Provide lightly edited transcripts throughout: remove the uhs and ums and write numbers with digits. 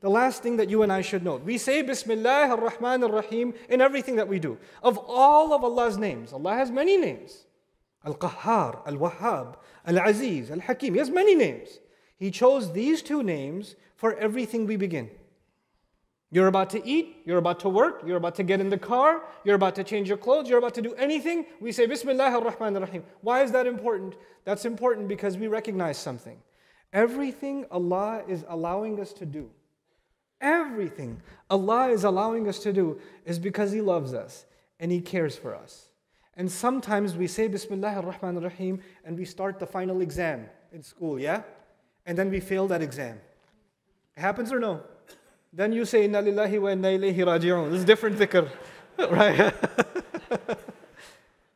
The last thing that you and I should know. We say Bismillah ar-Rahman ar-Rahim in everything that we do. Of all of Allah's names, Allah has many names. Al-Qahhar, Al-Wahhab, Al-Aziz, Al-Hakim. He has many names. He chose these two names for everything we begin. You're about to eat, you're about to work, you're about to get in the car, you're about to change your clothes, you're about to do anything. We say Bismillah ar-Rahman ar-Rahim. Why is that important? That's important because we recognize something. Everything Allah is allowing us to do, everything Allah is allowing us to do is because He loves us and He cares for us. And sometimes we say Bismillah ar-Rahman ar-Rahim and we start the final exam in school, yeah? And then we fail that exam. It happens or no? Then you say, Inna lillahi wa inna ilayhi raji'un. This is different dhikr, right?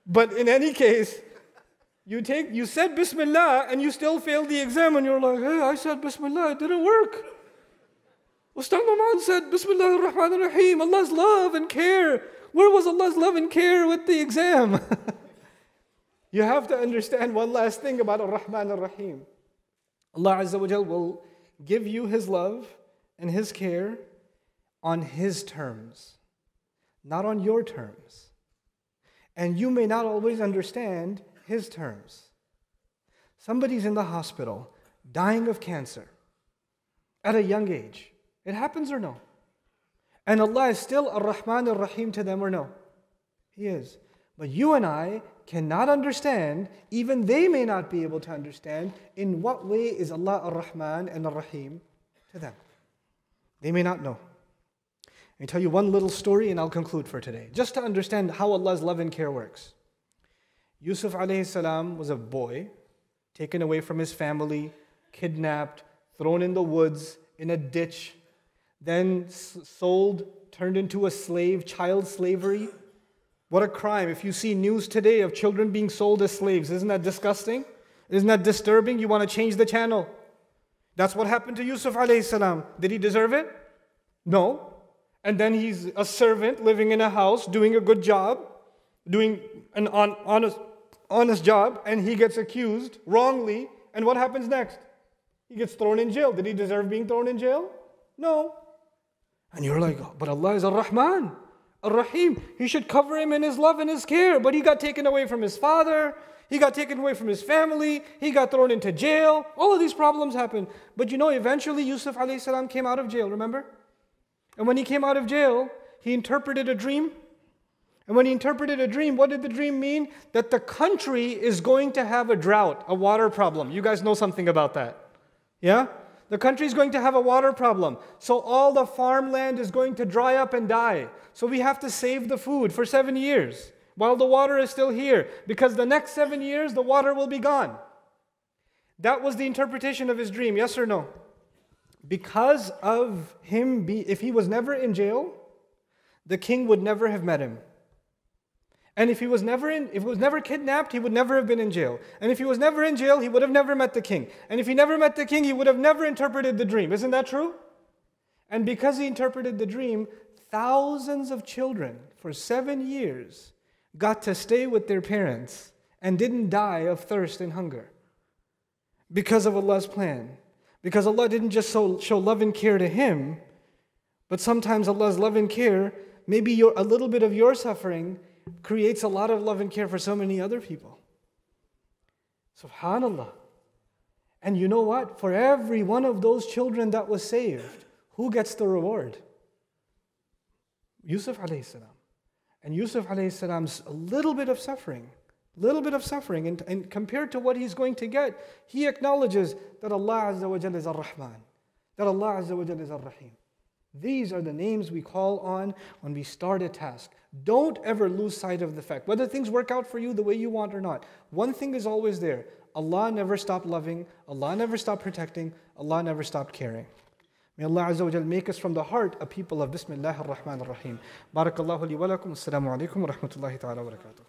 But in any case, you said Bismillah and you still failed the exam and you're like, hey, I said Bismillah, it didn't work. Ustaz Muhammad said Bismillah ar-Rahman ar-Rahim, Allah's love and care. Where was Allah's love and care with the exam? You have to understand one last thing about ar-Rahman ar-Rahim. Allah Azza wa Jal will give you His love and His care on His terms, not on your terms. And you may not always understand His terms. Somebody's in the hospital, dying of cancer, at a young age. It happens or no? And Allah is still Ar-Rahman Ar-Rahim to them or no? He is. But you and I cannot understand, even they may not be able to understand, in what way is Allah Ar-Rahman and Ar-Rahim to them. They may not know. Let me tell you one little story and I'll conclude for today. Just to understand how Allah's love and care works. Yusuf alayhi salam was a boy, taken away from his family, kidnapped, thrown in the woods, in a ditch, then sold, turned into a slave, child slavery. What a crime. If you see news today of children being sold as slaves, isn't that disgusting? Isn't that disturbing? You want to change the channel. That's what happened to Yusuf alayhi salam. Did he deserve it? No. And then he's a servant living in a house, doing a good job, doing an honest job, and he gets accused wrongly. And what happens next? He gets thrown in jail. Did he deserve being thrown in jail? No. And you're like, oh, but Allah is Ar-Rahman, Ar-Rahim. He should cover him in His love and His care. But he got taken away from his father. He got taken away from his family. He got thrown into jail. All of these problems happened. But you know, eventually Yusuf alayhi salam came out of jail, remember? And when he came out of jail, he interpreted a dream. And when he interpreted a dream, what did the dream mean? That the country is going to have a drought, a water problem. You guys know something about that. Yeah? The country is going to have a water problem. So all the farmland is going to dry up and die. So we have to save the food for 7 years while the water is still here. Because the next 7 years, the water will be gone. That was the interpretation of his dream, yes or no? Because of him, if he was never in jail, the king would never have met him. And if he was never kidnapped, he would never have been in jail. And if he was never in jail, he would have never met the king. And if he never met the king, he would have never interpreted the dream. Isn't that true? And because he interpreted the dream, thousands of children for 7 years got to stay with their parents and didn't die of thirst and hunger. Because of Allah's plan. Because Allah didn't just show love and care to him, but sometimes Allah's love and care, maybe a little bit of your suffering creates a lot of love and care for so many other people. SubhanAllah. And you know what? For every one of those children that was saved, who gets the reward? Yusuf alayhi salam. And Yusuf alayhi salam's a little bit of suffering, and compared to what he's going to get, he acknowledges that Allah Azza wa Jalla is Ar-Rahman, that Allah Azza wa Jalla is Ar-Rahim. These are the names we call on when we start a task. Don't ever lose sight of the fact, whether things work out for you the way you want or not. One thing is always there. Allah never stopped loving, Allah never stopped protecting, Allah never stopped caring. May Allah Azza wa Jal make us from the heart a people of Bismillah ar-Rahman ar-Rahim. Barakallahu li wa lakum. Assalamu alaikum wa rahmatullahi ta'ala wa barakatuh.